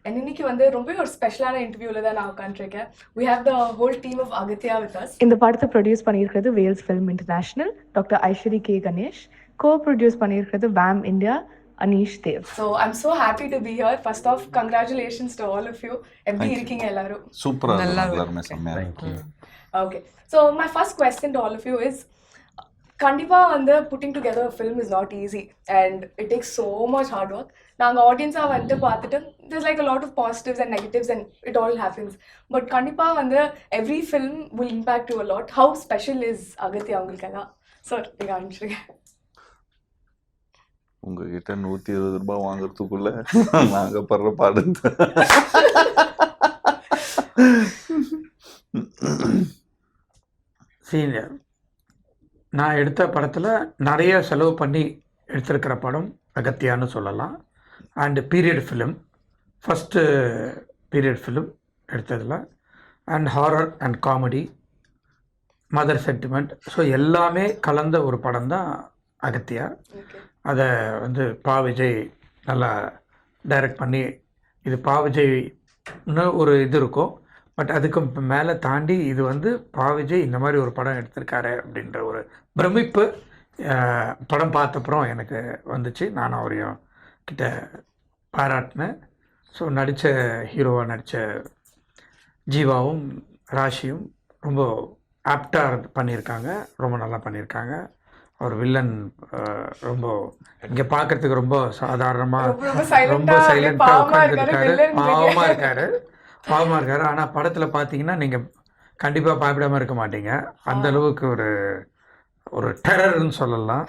And இன்னைக்கு வந்து ரொம்ப ஒரு ஸ்பெஷலான இன்டர்வியூல தான் நான் உட்காந்துருக்கேன். We have the whole team of Agathiyaa with us. இந்த படத்தை ப்ரொடியூஸ் பண்ணியிருக்கிறது Vels film international doctor Ishari K Ganesh. co-produce பண்ணியிருக்கிறது VAM India Anish Dev. So I'm so happy to be here. First off, congratulations to all of you. எப்படி இருக்கீங்க எல்லாரும்? சூப்பரா எல்லாரும் செம்மையா. Thank you. Okay. So my first question to all of you is கண்டிப்பா வந்து putting together a film is not easy and it takes so much hard work. நாங்க ஆடியன்ஸா வந்து பார்த்துட்டு there's like a lot of positives and negatives and it all happens. But கண்டிப்பா வந்து every film will impact you a lot. How special is Agathiya உங்களுக்கெல்லாம்? Sir நீங்க ஆரம்பிச்சிருங்க. உங்ககிட்ட 120 ரூபாய் வாங்குறதுக்குள்ள நாங்க படுற பாடு. சீனியர் நான் எடுத்த படத்தில் நிறைய செலவு பண்ணி எடுத்திருக்கிற படம் அகத்தியான்னு சொல்லலாம். And period film, first period film எடுத்ததில். And horror and comedy, mother sentiment, so எல்லாமே கலந்த ஒரு படம் தான் அகத்தியா. அதை வந்து விஜய் நல்லா டைரக்ட் பண்ணி, இது விஜய்னு ஒரு இது இருக்கும், பட் அதுக்கு மேலே தாண்டி இது வந்து விஜய் இந்த மாதிரி ஒரு படம் எடுத்திருக்காரு அப்படின்ற ஒரு பிரமிப்பு படம் பார்த்தப்புறம் எனக்கு வந்துச்சு. நான் அவரையும் கிட்ட பாராட்டினேன். ஸோ ஹீரோவாக நடித்த ஜீவாவும் ராஷியும் ரொம்ப ஆப்டாக பண்ணியிருக்காங்க, ரொம்ப நல்லா பண்ணியிருக்காங்க. அவர் வில்லன் ரொம்ப இங்கே பார்க்குறதுக்கு ரொம்ப சாதாரணமாக ரொம்ப சைலண்ட்டாக உட்காந்துருக்காரு, பாவமாக இருக்கார். ஆனால் படத்தில் பார்த்தீங்கன்னா நீங்கள் கண்டிப்பாக பயப்படாமல் இருக்க மாட்டீங்க. அந்த அளவுக்கு ஒரு டெரர்னு சொல்லலாம்.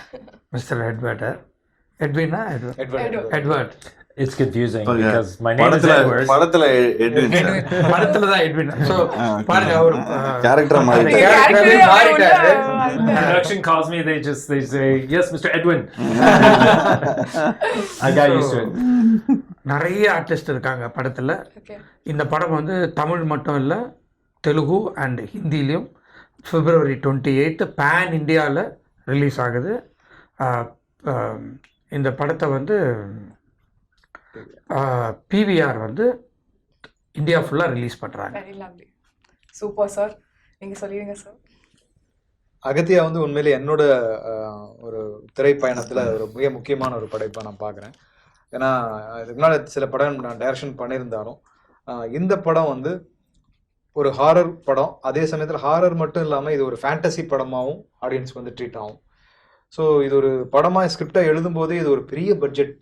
Mister Edward. It's confusing because my name is Edward. படத்துல எட்வின். படத்துல தான் எட்வின். சோ பாருங்க அவர் கேரக்டர் மாதிரி மாறிட்டாரு. Production calls me, they say yes Mr. Edwin. I got used to it. நிறைய ஆர்டிஸ்ட் இருக்காங்க படத்துல. இந்த படம் வந்து தமிழ் மட்டும் இல்லை, தெலுங்கு அண்ட் ஹிந்திலையும் February 28 பேன் இந்தியாவில் ரிலீஸ் ஆகுது. இந்த படத்தை வந்து PVR வந்து இந்தியா ஃபுல்லாக ரிலீஸ் பண்ணுறாங்க. சூப்பர் சார், நீங்கள் சொல்லிடுங்க சார். அகத்தியா வந்து உண்மையிலே என்னோட ஒரு திரைப்பயணத்தில் ஒரு மிக முக்கியமான ஒரு படைப்பாக நான் பார்க்குறேன். ஏன்னா இதுக்கு முன்னாடி சில படம் நான் டைரக்ஷன் பண்ணியிருந்தாலும் இந்த படம் வந்து ஒரு ஹாரர் படம், அதே சமயத்தில் ஹாரர் மட்டும் இல்லாமல் இது ஒரு ஃபேண்டசி படமாகவும் ஆடியன்ஸ்க்கு வந்து ட்ரீட் ஆகும். ஸோ இது ஒரு படமாக ஸ்கிரிப்டாக எழுதும்போதே இது ஒரு பெரிய பட்ஜெட்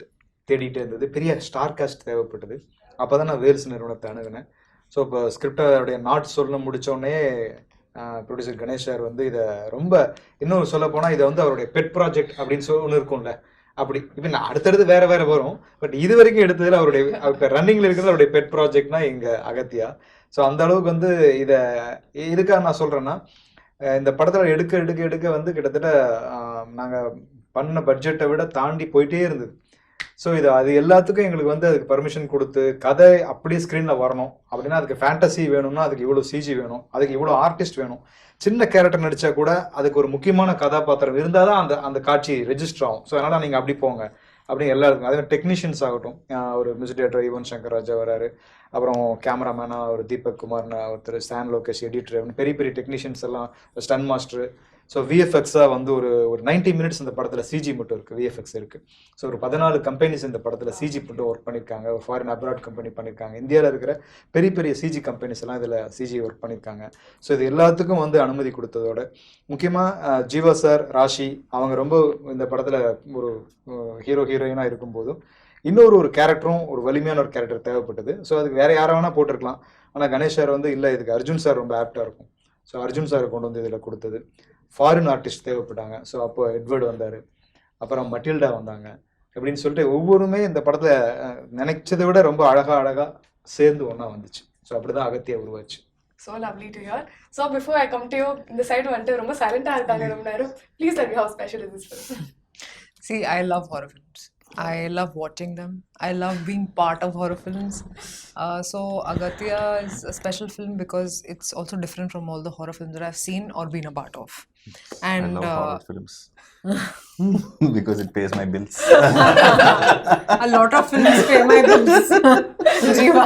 தேடிட்டு இருந்தது, பெரிய ஸ்டார் காஸ்ட் தேவைப்பட்டது. அப்போ தான் நான் வேல்ஸ் நிறுவனத்தை அணுகினேன். ஸோ இப்போ ஸ்கிரிப்டோடைய நாட் சொல்ல முடித்தோடனே ப்ரொடியூசர் கணேஷ் சார் வந்து இதை ரொம்ப இன்னும் சொல்ல போனால் இதை வந்து அவருடைய பெட் ப்ராஜெக்ட் அப்படின்னு ஒன்று இருக்கும்ல, அப்படி இப்போ நான் அடுத்தடுத்து வேற வரும். பட் இது வரைக்கும் எடுத்ததில் அவருடைய இப்போ ரன்னிங்கில் இருக்கிறது அவருடைய பெட் ப்ராஜெக்ட்னா எங்கள் அகத்தியா. ஸோ அந்த அளவுக்கு வந்து இதை இதுக்காக நான் சொல்கிறேன்னா, இந்த படத்தில் எடுக்க வந்து கிட்டத்தட்ட நாங்கள் பண்ண பட்ஜெட்டை விட தாண்டி போயிட்டே இருந்தது. ஸோ அது எல்லாத்துக்கும் எங்களுக்கு வந்து அதுக்கு பர்மிஷன் கொடுத்து கதை அப்படியே ஸ்க்ரீனில் வரணும் அப்படின்னா அதுக்கு ஃபேண்டசி வேணும்னா அதுக்கு இவ்வளோ சிஜி வேணும், அதுக்கு இவ்வளோ ஆர்டிஸ்ட் வேணும். சின்ன கேரக்டர் நடித்தா கூட அதுக்கு ஒரு முக்கியமான கதாபாத்திரம் இருந்தால் தான் அந்த காட்சி ரெஜிஸ்டர் ஆகும். ஸோ அதனால் நீங்கள் அப்படி போங்க அப்படின்னு எல்லாருக்கும். அதே மாதிரி டெக்னீஷியன்ஸ் ஆகட்டும், ஒரு மியூசிக் டேரக்டர் யுவன் சங்கர் ராஜா வராரு, அப்புறம் கேமராமேனாக ஒரு தீபக் குமார்னு ஒருத்தர், ஸ்டான் லோகேஷ் எடிட்டர், பெரிய டெக்னீஷியன்ஸ் எல்லாம், ஸ்டன் மாஸ்டர். ஸோ விஎஃப்எக்ஸாக வந்து ஒரு 90 மினிட்ஸ் இந்த படத்தில் சிஜி மட்டும் இருக்குது, விஎஃப்எக்ஸ் இருக்குது. ஸோ ஒரு 14 கம்பெனிஸ் இந்த படத்தில் சிஜி மட்டும் ஒர்க் பண்ணியிருக்காங்க. ஒரு ஃபாரின் அப்ராட் கம்பெனி பண்ணியிருக்காங்க. இந்தியாவில் இருக்கிற பெரிய சிஜி கம்பெனிஸ் எல்லாம் இதில் சிஜி ஒர்க் பண்ணியிருக்காங்க. ஸோ இது எல்லாத்துக்கும் வந்து அனுமதி கொடுத்ததோட முக்கியமாக ஜீவா சார், ராஷி அவங்க ரொம்ப இந்த படத்தில் ஒரு ஹீரோயினாக இருக்கும்போதும் இன்னொரு கேரக்டரும் ஒரு வலிமையான ஒரு கேரக்டர் தேவைப்பட்டது. ஸோ அதுக்கு வேறு யாரை வேணால் போட்டிருக்கலாம். ஆனால் கணேஷ் சார் வந்து இல்லை, இதுக்கு அர்ஜுன் சார் ரொம்ப ஆப்டாக இருக்கும். ஸோ அர்ஜுன் சார் கொண்டு வந்து இதில் கொடுத்தது. ஃபாரின் ஆர்டிஸ்ட் தேவைப்பட்டாங்க. ஸோ அப்போ எட்வர்டு வந்தார், அப்புறம் மட்டில்டா வந்தாங்க. அப்படின்னு சொல்லிட்டு ஒவ்வொருமே இந்த படத்தில் நினைச்சதை விட ரொம்ப அழகாக சேர்ந்து ஒன்றா வந்துச்சு. ஸோ அப்படி தான் அகத்தியா உருவாச்சு. So lovely to hear. So before I come to you, இந்த சைடு வந்துட்டு ரொம்ப சைலண்டாக இருக்காங்க ரொம்ப நேரம். Please tell me how special is this film? See, I love horror films. I love watching them. I love being part of horror films. So Agathiyaa is a special film because it's also different from all the horror films that I've seen or been a part of. I And love horror films because it pays my bills. a lot of films pay my bills. Jiiva.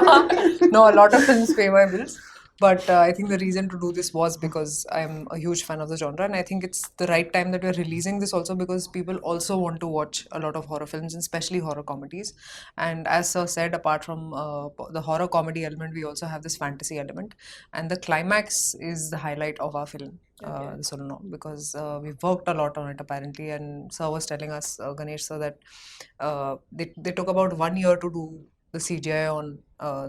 No, a lot of films pay my bills. But I think the reason to do this was because I'm a huge fan of the genre, and I think it's the right time that we're releasing this also because people also want to watch a lot of horror films, and especially horror comedies. And as Sir said, apart from the horror comedy element, we also have this fantasy element, and the climax is the highlight of our film. The solo because we've worked a lot on it apparently, and Sir was telling us, Ganesh sir, that they took about 1 year to do the CGI on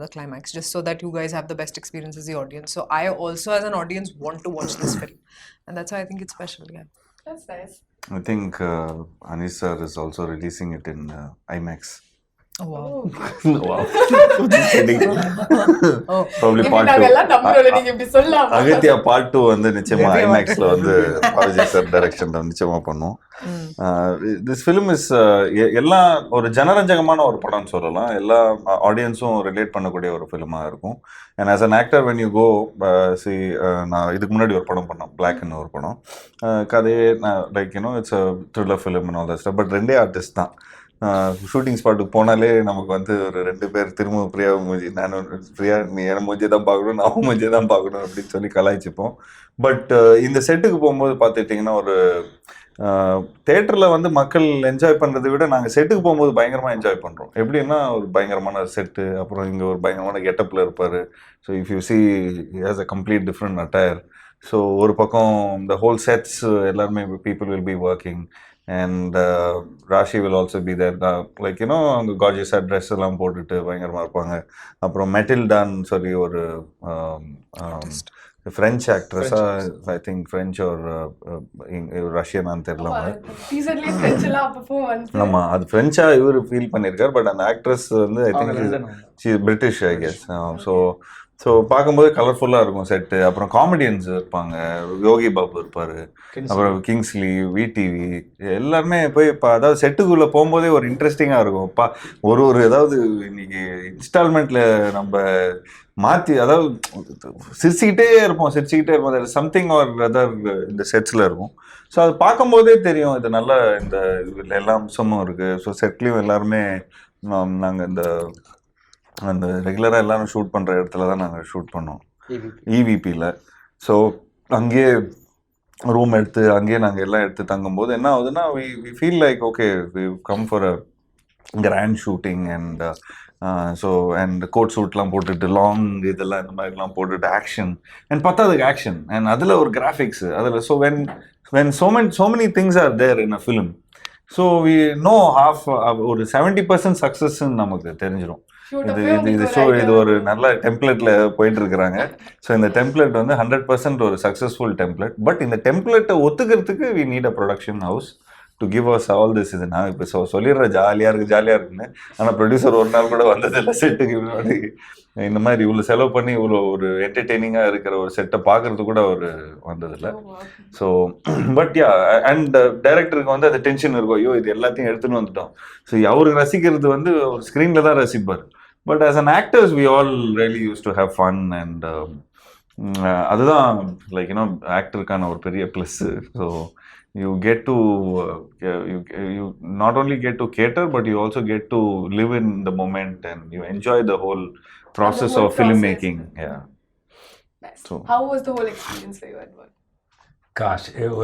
the climax, just so that you guys have the best experience as the audience. So I also, as an audience, want to watch this film, and that's why I think it's special. Yeah. That's nice. I think Anis sir is also releasing it in IMAX. Oh, wow. Wow. Just kidding. Oh. Probably இப்படி part நாங்க 2. எல்லாம் நம்புறோம்ல, நீங்க இப்படி சொல்லாம. Agathiya part 2 வந்து நிச்சயமா Maybe ஐமேக்ஸ்ல வந்து Balaji sir டைரக்ஷன்ல நிச்சயமா பண்ணும். திஸ் ஃபிலிம் இஸ் எல்லாம் ஒரு ஜனரஞ்சகமான ஒரு படம்னு சொல்லலாம். எல்லா ஆடியன்ஸும் ரிலேட் பண்ணக்கூடிய ஒரு ஃபிலிமாக இருக்கும். And as an actor when you go நான் இதுக்கு முன்னாடி ஒரு படம் பண்ணேன், பிளாக்னு ஒரு படம். கதையே like you know it's a thriller film and all that stuff. But ரெண்டே ஆர்டிஸ்ட் தான். ஷூட்டிங் ஸ்பாட்டுக்கு போனாலே நமக்கு வந்து ஒரு 2 பேர் திரும்ப பிரியா மூஞ்சி, நானும் பிரியா நீ என் மூஞ்சியை தான் பார்க்கணும், நான் மூஞ்சியை தான் பார்க்கணும் அப்படின்னு சொல்லி கலாய்ச்சிப்போம். பட் இந்த செட்டுக்கு போகும்போது பார்த்துட்டிங்கன்னா ஒரு தேட்டரில் வந்து மக்கள் என்ஜாய் பண்ணுறதை விட நாங்கள் செட்டுக்கு போகும்போது பயங்கரமாக என்ஜாய் பண்ணுறோம். எப்படின்னா ஒரு பயங்கரமான செட்டு, அப்புறம் இங்கே ஒரு பயங்கரமான கெட்டப்பில் இருப்பார். So if you see has a complete different attire. So ஒரு பக்கம் இந்த ஹோல் செட்ஸ் எல்லாருமே people will be working. And Rashi will also be there. Like you know அங்கே கார்ஜியஸாக ட்ரெஸ் எல்லாம் போட்டுட்டு பயங்கரமாக இருப்பாங்க. அப்புறம் மெட்டில்டான்னு சொல்லி ஒரு ஃப்ரெஞ்ச் ஆக்ட்ரஸாக, ஐ திங்க் ஃப்ரெஞ்ச் ஒரு ரஷ்யனான்னு தெரியல. Recently French எல்லாம் அப்பப்போ வந்து ஆமாம், அது ஃப்ரெஞ்சாக இவர் ஃபீல் பண்ணியிருக்கார். பட் அந்த ஆக்ட்ரஸ் வந்து I think British I guess. So பார்க்கும்போது கலர்ஃபுல்லாக இருக்கும் செட்டு. அப்புறம் காமெடியன்ஸ் இருப்பாங்க, யோகி பாபு இருப்பார், அப்புறம் கிங்ஸ்லி, விடிவி, எல்லாருமே போய் இப்போ அதாவது செட்டுக்குள்ளே போகும்போதே ஒரு இன்ட்ரெஸ்டிங்காக இருக்கும். ஒரு ஏதாவது இன்னைக்கு இன்ஸ்டால்மெண்ட்டில் நம்ம மாற்றி, அதாவது சிரிச்சுக்கிட்டே இருப்போம். சம்திங் ஆர் அதர் இந்த செட்ஸில் இருக்கும். ஸோ அது பார்க்கும்போதே தெரியும் இது நல்ல இந்த எல்லா அம்சமும் இருக்குது. ஸோ செட்லேயும் எல்லாருமே நாங்கள் அந்த ரெகுலராக எல்லாரும் ஷூட் பண்ணுற இடத்துல தான் நாங்கள் ஷூட் பண்ணோம், இவிபியில். ஸோ அங்கேயே ரூம் எடுத்து அங்கேயே நாங்கள் எல்லாம் எடுத்து தங்கும்போது என்ன ஆகுதுன்னா we feel like okay we come for a grand shooting. And so and coat சூட்லாம் போட்டுட்டு லாங் இதெல்லாம் இந்த மாதிரிலாம் போட்டுட்டு ஆக்ஷன் அண்ட் பத்தாதுக்கு ஆக்ஷன் அண்ட் அதில் ஒரு கிராஃபிக்ஸு அதில். So when so many things are there in a film, so we know ஒரு 70% சக்ஸஸ்ன்னு நமக்கு தெரிஞ்சிடும். இது ஒரு நல்ல டெம்ப்ளேட்ல போயிட்டு இருக்கிறாங்க. ஸோ இந்த டெம்ப்ளேட் வந்து 100% ஒரு சக்ஸஸ்ஃபுல் டெம்ப்ளேட். பட் இந்த டெம்ப்ளேட்டை ஒத்துக்கிறதுக்கு we need a production house to give us all this. இது நான் இப்போ சொல்லிடுறேன் ஜாலியாக இருக்குன்னு. ஆனால் ப்ரொடியூசர் ஒரு நாள் கூட வந்ததில்லை செட்டுக்கு. இந்த மாதிரி இவ்வளோ செலவு பண்ணி இவ்வளோ ஒரு என்டர்டெய்னிங்காக இருக்கிற ஒரு செட்டை பார்க்கறது கூட அவர் வந்ததில்லை. ஸோ பட் யா, அண்ட் டைரக்டருக்கு வந்து அந்த டென்ஷன் இருக்கும், ஐயோ இது எல்லாத்தையும் எடுத்துன்னு வந்துட்டோம். ஸோ அவருக்கு ரசிக்கிறது வந்து ஒரு ஸ்க்ரீனில் தான் ரசிப்பார். But as an actors we all really used to have fun. And அதுதான் லைக் யூனோ ஆக்டருக்கான ஒரு பெரிய plus. So you get to you not only get to cater, but you also get to live in the moment and you enjoy the whole process of filmmaking. Yeah. Nice. So How was the whole experience for you, Edward? Gosh, it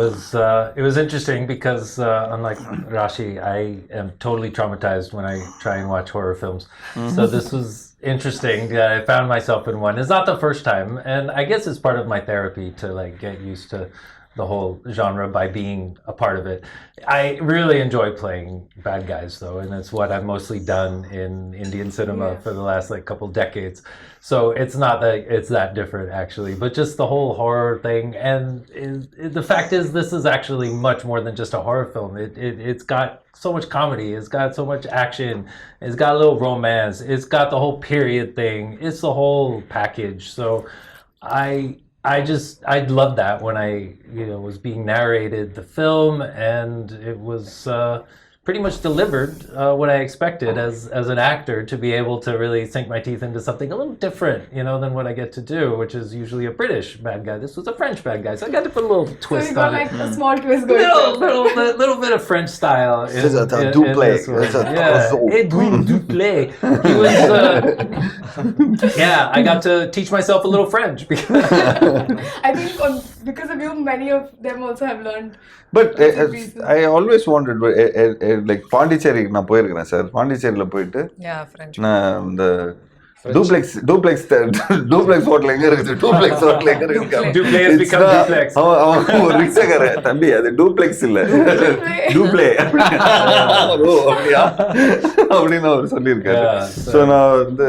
was interesting because unlike Rashi, I am totally traumatized when I try and watch horror films. So this was interesting. I found myself in one. It's not the first time, and I guess it's part of my therapy to like get used to the whole genre by being a part of it. I really enjoy playing bad guys though, and it's what I've mostly done in Indian cinema for the last like couple decades. So it's not that it's that different actually, but just the whole horror thing. And the fact is this is actually much more than just a horror film. It's got so much comedy, it's got so much action, it's got a little romance, it's got the whole period thing, it's the whole package. So I loved that when I was being narrated the film, and it was pretty much delivered what I expected as an actor, to be able to really sink my teeth into something a little different, than what I get to do, which is usually a British bad guy. This was a French bad guy, so I got to put a little So twist you got on like it. a small twist going on. Little bit of French style in, It's a in duplé. this one. It's a Yeah, torso. Edwin Duplay. He was, yeah, I got to teach myself a little French. I think because of you, many of them also have learned. But bits and pieces. I always wanted, like Pondicherry நான் போயிருக்கிறேன் sir. பாண்டிச்சேரியில் போயிட்டு Yeah, French. நான் இந்த duplex hotel எங்க இருக்குது? Duplex hotel எங்க இருக்கு? Duplay has become duplex. அவன் ஒரு ரிக்ஷக்கார தம்பி, அது டூப்ளெக்ஸ் இல்ல, டூப்ளே அப்படியா அப்படின்னு அவர் சொல்லியிருக்காரு. ஸோ நான் வந்து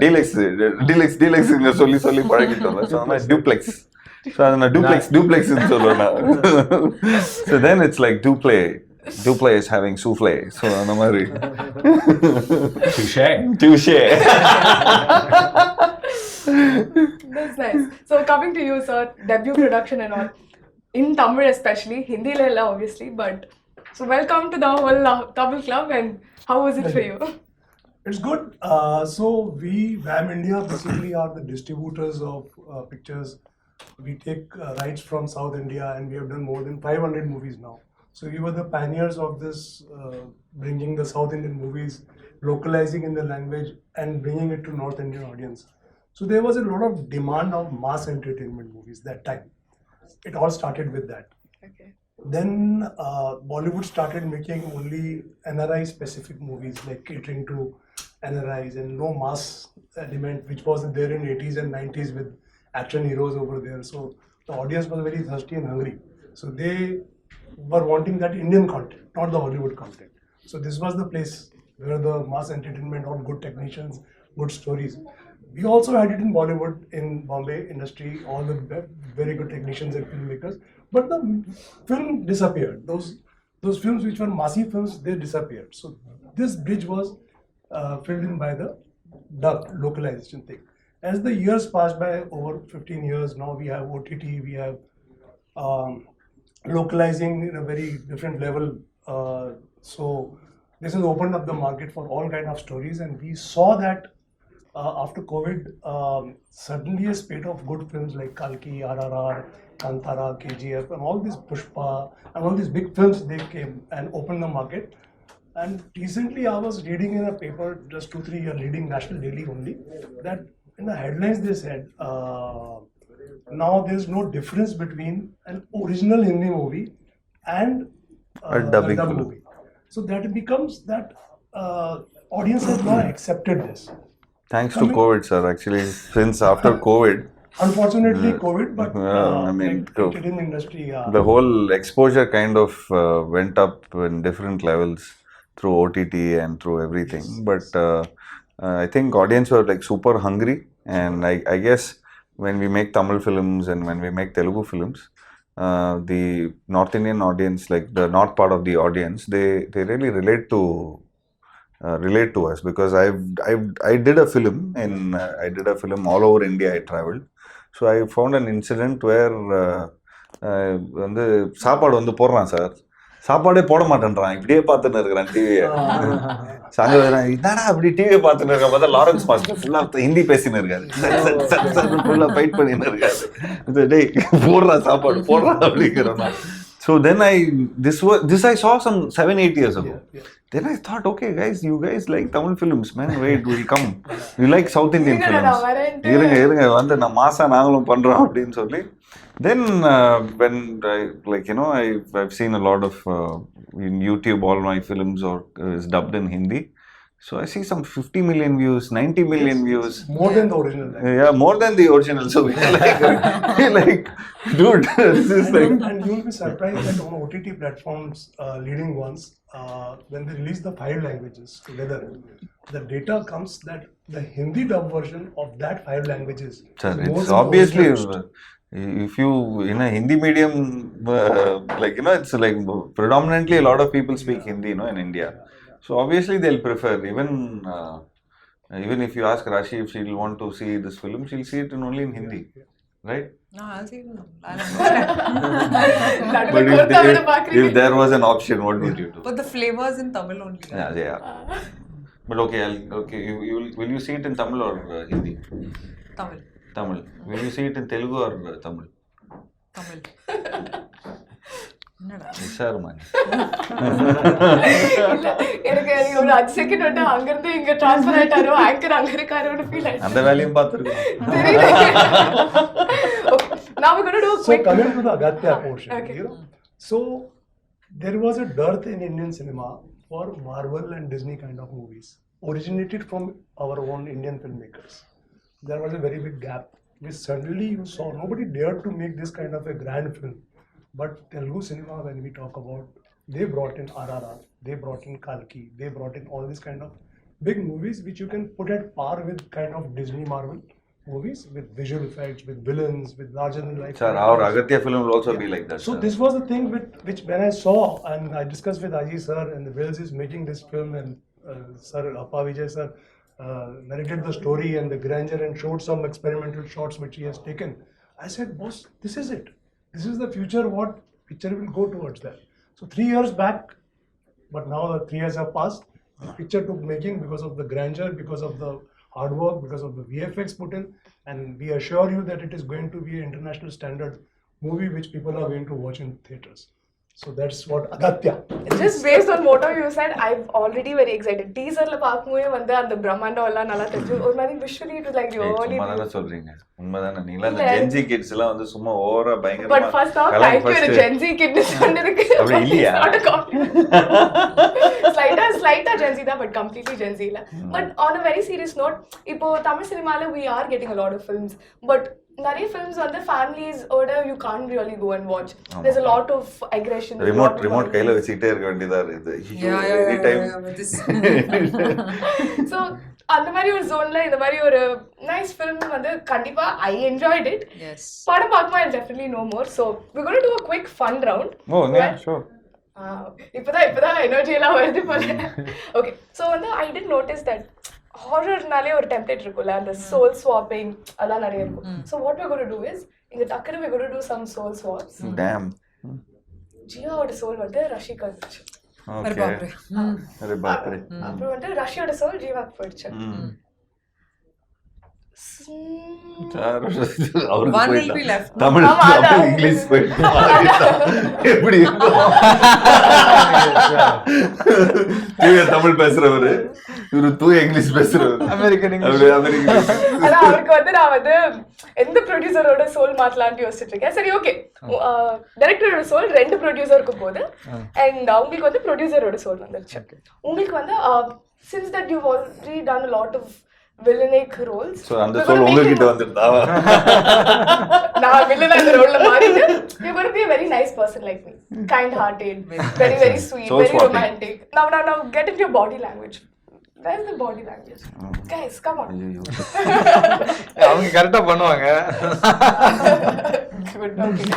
டீலெக்ஸ் இங்க சொல்லி பழகிட்டு வந்தேன். So duplex. ஸோ அதை நான் டூப்ளெக்ஸ்ன்னு சொல்லுவேன் நான். So then it's like Duplay is having souffle. So அந்த மாதிரி. Touché. That's nice. So coming to you, sir, debut production and all, in Tamil especially, Hindi la obviously, but so welcome to the whole Tamil club, and how was it for you? It's good. So we, VAM India, basically are the distributors of pictures. We take rights from South India, and we have done more than 500 movies now. So we were the pioneers of this, bringing the South Indian movies, localizing in the language, and bringing it to North Indian audience. So there was a lot of demand of mass entertainment movies that time. It all started with that. Okay. Then Bollywood started making only NRI specific movies, like catering to NRIs, and no mass element, which was there in 80s and 90s with action heroes over there. So the audience was very thirsty and hungry. So they were wanting that Indian content, not the Hollywood content. So this was the place where the mass entertainment, all good technicians, good stories. We also had it in Bollywood, in Bombay industry, all the very good technicians and filmmakers. But the film disappeared. Those films which were massive films, they disappeared. So this bridge was filled in by the dub localization thing. As the years passed by, over 15 years, now we have OTT, we have localizing in a very different level. So this has opened up the market for all kind of stories, and we saw that after COVID, suddenly a spate of good films like Kalki, RRR, Kantara, KGF, and all these Pushpa, and all these big films, they came and opened the market. And recently I was reading in a paper, just 2-3 years reading National Daily only, that in the headlines they said, now there's no difference between an original Hindi movie and A dubbing dub film. movie. So that becomes that audience has now accepted this. Thanks to COVID, sir. Actually, since after COVID, Unfortunately, COVID, but I mean, like Indian industry, the whole exposure kind of went up in different levels through OTT and through everything. But I think audience were like super hungry, and I guess when we make Tamil films and when we make Telugu films, the North Indian audience, like the north part of the audience, they really relate to us, because I did a film all over India. I traveled, so I found an incident where வந்து சாப்பாடு வந்து போடுறான் sir, சாப்பாடே போட மாட்டேன்றான், இப்படியே பார்த்துன்னு இருக்கிறான் டிவியை. என்னடா அப்படி டிவியை பார்த்துன்னு இருக்க பார்த்தா லாரன்ஸ் மாஸ்டர் ஃபுல்லாக ஹிந்தி பேசின்னு இருக்காரு, ஃபுல்லாக ஃபைட் பண்ணின்னு இருக்காரு, டேய் போடுறா சாப்பாடு போடுறா அப்படிங்கிறோம். So then this I saw some 7-8 years ago. Then I thought, okay guys, you guys like Tamil films, man, wait, we'll come. You like South Indian films. இருங்க வந்து நான் மாசா நாங்களும் பண்றோம் அப்படின்னு சொல்லி. Then when I've seen a lot of in YouTube, all my films is dubbed in Hindi. So I see some 50 million views, 90 million views. more than the original. Yeah, more than the original. So we're like, dude, this is like. And you'll be surprised that on OTT platforms, leading ones, when they release the 5 languages together, the data comes that the Hindi dub version of that 5 languages. Sir, is more it's than the obviously, original. if you in a Hindi medium, it's like predominantly a lot of people speak Hindi, in India. So obviously they'll prefer, even if you ask Rashi if she'll want to see this film, she'll see it only in Hindi. right? No, I'll see it now. I'll understand. நடுவுல But கொர்த்தா விட பாக்குறீங்க. if there was an option, what would you do? But the flavors in Tamil only. Right? Yeah. But okay, will you see it in Tamil or Hindi? Tamil. Tamil. Will you see it in Telugu or Tamil? Tamil. விசாரமா எனக்கு ஒரு 5 second வந்து அங்க இருந்து இங்க transfer ஆயிட்டாரோ anchor அங்க இருக்காரோன்னு feel ஆயிடுச்சு. அந்த வேலையும் பார்த்துருக்கோம். தெரியல. Now we're going to do a So quick coming to the Agathiyaa portion, Okay. you know, so there was a dearth in Indian cinema for Marvel and Disney kind of movies, originated from our own Indian filmmakers. There was a very big gap, which suddenly you saw nobody dared to make this kind of a grand film. But Telugu cinema, when we talk about, they brought in RRR, they brought in Kalki, they brought in all these kind of big movies which you can put at par with kind of Disney Marvel movies, with visual effects, with villains, with larger than life. Sir, our Agathiyaa film will also be like that. So sir. this was the thing which when I saw, and I discussed with Aji sir, and the Wales is making this film, and Sir Appa Vijay sir narrated the story and the grandeur and showed some experimental shots which he has taken. I said, boss, this is it. This is the future. What picture will go towards that? So 3 years back, but now the 3 years have passed. The picture took making because of the grandeur, because of the hard work, because of the VFX put in, and we assure you that it is going to be an international standard movie which people are going to watch in theaters. So that's what Agathiyaa. just based on what you said, I'm already very excited. Teaser la பாக்கும்போது வந்து அந்த பிரம்மாண்டம் எல்லாம் நல்லா தெரிஞ்சு ஒரு மாதிரி visually it was like ஏய், really சும்மா தானே சொல்றீங்க. உண்மைதானே. நீங்களா அந்த இல்ல. Gen Z kids எல்லாம் வந்து சும்மா ஓவரா but பயங்கரமா first off கலாய் thank you first. Gen Z kid சொன்னதுக்கு. அப்படி இல்லையா? Not a compliment. slight Gen Z தான் but completely Gen Z இல்ல. But on a very serious note, இப்போ தமிழ் சினிமால we are getting a lot of films, but நிறைய films வந்து families ஓட you can't really go and watch. There's a lot of aggression. Remote கையில வச்சுக்கிட்டே இருக்க வேண்டியதா இருக்குது. Any time. With this. So அந்த மாதிரி ஒரு ஜோன்ல இந்த மாதிரி ஒரு நைஸ் ஃபிலிம் வந்து கண்டிப்பா ஐ என்ஜாய்ட் இட். Yes. படம் பார்க்கும்போது I'll definitely know more. So we're going to do a quick fun round. Oh, yeah, sure. இப்பதான் எனர்ஜி எல்லாம் வருது போல. ஓகே ஸோ வந்து ஐ டிட் நோட்டிஸ் தட் ஹாரர்னாலே ஒரு டெம்ப்ளேட் இருக்கும்ல, அந்த சோல் ஸ்வாப்பிங் அதெல்லாம் நிறைய இருக்கும். So what we're going to do is இங்க டக்குனு we're going to do some soul swaps. Damn. ஜியாவோட சோல் வந்து ரஷிக்கு வந்துச்சு. अरे Okay. बाप रे. அரே பாப்ரே. அப்புறம் வந்து ரஷியோட சோல் ஜீவாக்கு போயிடுச்சு. அவருக்கு One will போயிட்டா. be left. தமிழ் ஆமா, அதான். தமிழ் இங்கிலீஷ் போயிட்டா. எப்படி இருக்கும்? தூய தமிழ் பேசுறவரு, இவரு தூய இங்கிலீஷ் பேசுறவரு. அமெரிக்கன் அவரு அமெரிக்கன். ஆனா அவருக்கு வந்து நான் வந்து எந்த ப்ரொடியூசரோட சோல் மாத்தலாம்னு யோசிச்சுட்டு இருக்கேன். சரி ஓகே, டைரக்டரோட சோல் 2 ப்ரொடியூசருக்கு போகுது அண்ட் உங்களுக்கு வந்து ப்ரொடியூசரோட சோல் வந்துருச்சு. உங்களுக்கு வந்து since that you've already done a lot of villainic roles, So அந்த சோல் உங்ககிட்ட வந்துருதா? நான் villain அந்த ரோல்ல மாறிட்டு you're going to be a very nice person like me, kind hearted, very sweet, Soul very swapping. romantic. Now get into your body language. Where's the body language? Guys, come on. ஐயோ. அவங்க கரெக்டா பண்ணுவாங்க. Good, okay.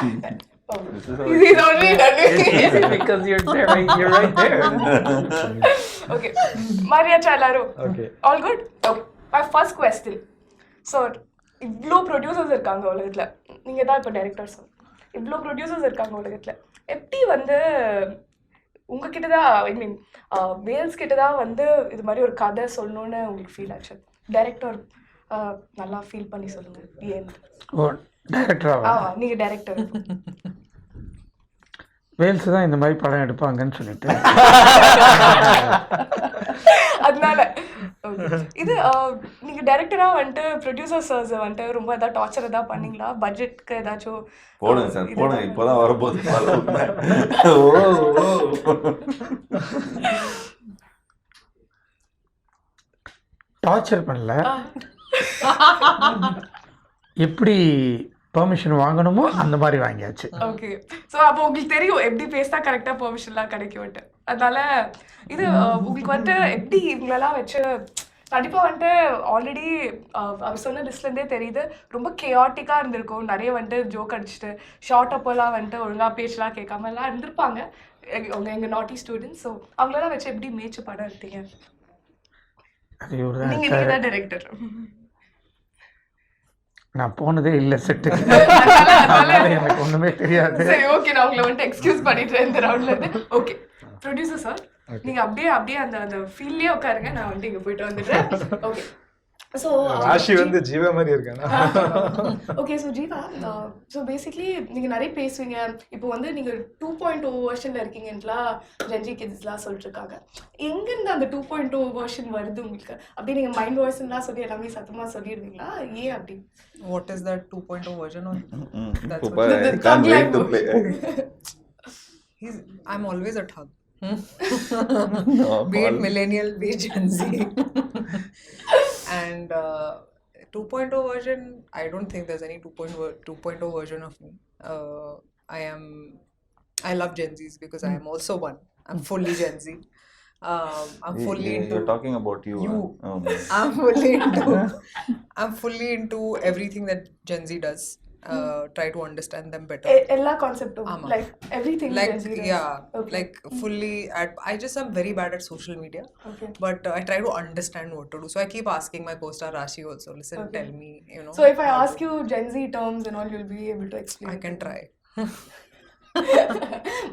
Oh. He's already done it. because you're right there. Okay. Maria Chalaru. Okay. All good? Okay. My first question. So, இவ்வளோ producers இருக்காங்க உலகத்தில், நீங்கள் தான் இப்போ டைரக்டர்ஸ், இவ்வளோ ப்ரொடியூசர்ஸ் இருக்காங்க உலகத்தில், எப்படி வந்து உங்ககிட்ட தான் ஐ மீன் வேல்ஸ் கிட்ட தான் வந்து இது மாதிரி ஒரு கதை சொல்லணும்னு உங்களுக்கு ஃபீல் ஆச்சு? டைரக்டர் நல்லா ஃபீல் பண்ணி சொல்லுங்கள். ஏன்? ஓ டைரக்டராக நீங்கள் டைரக்டர் வேல்ஸ் தான் இந்த மாதிரி படம் எடுப்பாங்கன்னு சொல்லிட்டு அதனால இது நீங்க டைரக்டரா வந்துட்டு ப்ரொடியூசர்ஸ் வந்துட்டு ரொம்ப ஏதாவது டார்ச்சர் ஏதாவது பண்ணீங்களா? பட்ஜெட்க்கு ஏதாச்சும் போடுங்க சார், போடுங்க. இப்போதான் வரப்போகுது. டார்ச்சர் பண்ணல, எப்படி பெர்மிஷன் வாங்கணுமோ அந்த மாதிரி வாங்கியாச்சு. ஓகே. ஸோ அப்போ உங்களுக்கு தெரியும் எப்படி பேசினா கரெக்டாக பெர்மிஷன்லாம் கிடைக்கும்ட்டு. அதனால இது உங்களுக்கு வந்துட்டு எப்படி இவங்களெல்லாம் வச்சு கண்டிப்பாக வந்துட்டு ஆல்ரெடி அவர் சொன்ன லிஸ்ட்லேருந்தே தெரியுது ரொம்ப கேஆட்டிக்காக இருந்திருக்கும். நிறைய வந்துட்டு ஜோக் அடிச்சுட்டு ஷார்ட் அப்போலாம் வந்துட்டு ஒழுங்காக பேச்செலாம் கேட்காமலாம் இருந்திருப்பாங்க அவங்க எங்கள் நாட்டி ஸ்டூடெண்ட்ஸ். ஸோ அவங்களெல்லாம் வச்சு எப்படி மேய்ச்சி படம் எடுத்தீங்க? அது இவர் நீங்கள் தான் டைரக்டர். நான் போனதே இல்லை செட்டுக்கு, அதனால எனக்கு ஒன்றுமே தெரியாது. சரி ஓகே, நான் உங்களை வந்துட்டு எக்ஸ்கியூஸ் பண்ணிட்டு இந்த ரவுண்ட்ல இருந்து. ஓகே ப்ரொடியூசர் சார், நீங்க அப்படியே அந்த ஃபீல்ட்லயே உட்காருங்க, நான் வந்துட்டு இங்க போயிட்டு வந்துடுறேன். ஓகே ஸோ ராஷி வந்து ஜீவா மாதிரி இருக்கானா? Okay so Jeeva, so basically நீங்கள் நிறைய பேசுவீங்க. இப்போ வந்து நீங்கள் 2.0 வெர்ஷனில் இருக்கீங்கன்ட்டுலாம் ஜென்ஜி கிட்ஸ்லாம் சொல்லிட்டு இருக்காங்க. எங்கேருந்து அந்த 2.0 வெர்ஷன் வருது உங்களுக்கு? அப்படியே நீங்கள் மைண்ட் வாய்ஸ்லாம் சொல்லி எல்லாமே சத்தமாக சொல்லிடுவீங்களா? ஏன் அப்படி? What is that 2.0 version of? That's Super, I can't wait to play. I'm always a thug. No, Be it millennial, be it Gen Z. And 2.0 version, I don't think there's any 2.0 version of me. I love Gen Zs because I am also one. I'm fully Gen Z. I'm fully into. You're talking about you. Oh, no. I'm fully into everything that Gen Z does. Try to understand them better. எல்லா கான்செப்டும் like everything Like fully I just am very bad at social media. Okay. But I try to understand what to do, so I keep asking my co-star Rashi also, listen, Okay. tell me, you know. So if I ask you Gen Z terms and all, you'll be able to explain. I can try.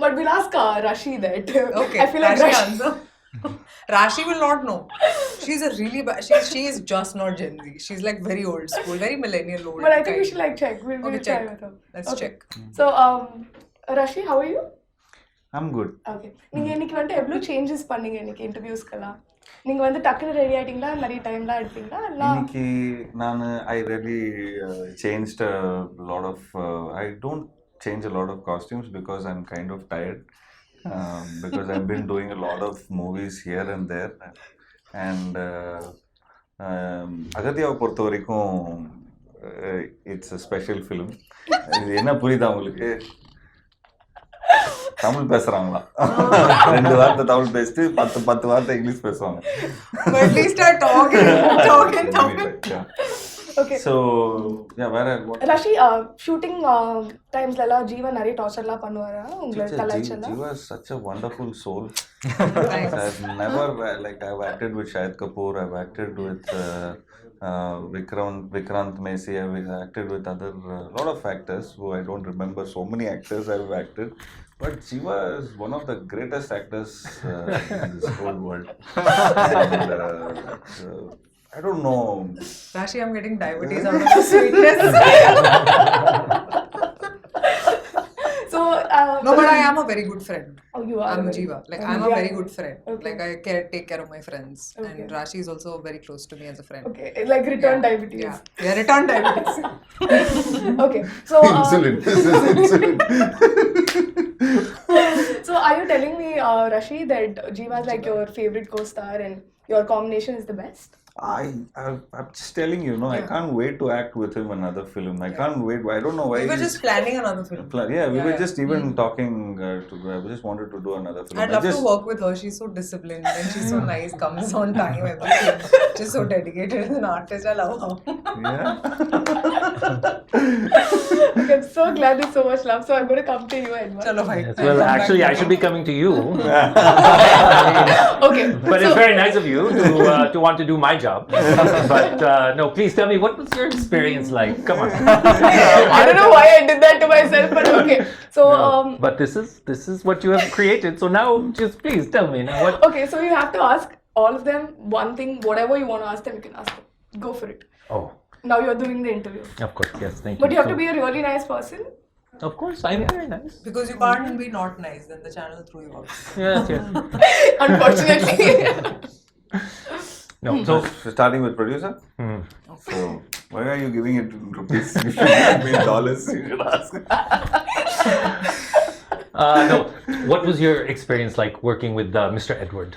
But we'll ask Rashi that. Okay, I feel like Rashi Rashi answer. Rashi will not know. She's a really bad. She is just not Gen Z. She's like very old school, very millennial old. But I think we kind. should like check. We'll Okay, try check. with her. Let's Okay. check. So Rashi, how are you? I'm good. Okay. நீங்க இன்னைக்கு வந்து எவ்வளவு changes பண்ணீங்க இன்னைக்கு இன்டர்வியூஸ்க்கெல்லாம்? நீங்க வந்து டக்குனு ready ஆயிட்டீங்களா? நிறைய டைம்லாம் எடுத்தீங்களா? இல்ல இன்னைக்கு நான் I really changed a lot of I don't change a lot of costumes because I'm kind of tired, because I've been doing a lot of movies here and there, and அகத்தியாவை பொறுத்த வரைக்கும் it's a special film. இது என்ன புரியுதா உங்களுக்கு? தமிழ் பேசுறாங்களா? 2 வார்த்தை தமிழ் பேசிட்டு 10 வார்த்தை இங்கிலீஷ் பேசுவாங்க. But at least start talking Tamil. Yeah. Okay. So yeah, where Rashi, shooting times எல்லாம் ஜீவா நிறைய டார்ச்சர்லாம் பண்ணுவாரா? உங்களை கலாய்ச்சலாம்? Jiiva is such a wonderful soul. Thanks. I've never I've acted with Shahid Kapoor, I've acted with Vikrant Messi, I've acted with other lot of actors who I don't remember. So many actors I've acted, but Jiiva is one of the greatest actors in this whole world. And, I don't know. Rashi, I'm getting diabetes out of the sweetness. So No, but I am a very good friend. Oh, you are. I'm very- Jiiva. Like I'm a Yeah. very good friend. Okay. Like I take care of my friends, Okay. and Rashi is also very close to me as a friend. Okay, like return Yeah. diabetes. Yeah, return diabetes. Okay, so Insulin. This is insulin. so are you telling me, Rashi, that Jiiva is like your favorite co-star and your combination is the best? I'm just telling you, I can't wait to act with him another film. I can't wait. I don't know why. We were just planning another film. We were just even talking. We just wanted to do another film. I'd love to work with her. She's so disciplined and she's so nice. Comes on time. Everything. Just so dedicated as an artist. I love her. Yeah. Okay, I'm so glad there's so much love. So I'm going to come to you, Edward. Chalo, bhai. Yes, well, actually, I should be coming to you. Okay. But it's very nice of you to want to do my job. But no, please tell me, what was your experience like? Come on. I don't know why I did that to myself, but okay. So But this is what you have created. So now, just please tell me now what. okay, so you have to ask all of them one thing, whatever you want to ask them, you can ask them. Go for it. Oh, Now you're doing the interview. of course, yes, thank you. But you have to be a really nice person. Of course, I'm very nice. Because you can't be not nice, then the channel threw you out. Yes, yes. Unfortunately. No, so Starting with producer. So why are you giving it in rupees? You should give me in dollars. You should ask. no. What was your experience like working with Mr. Edward?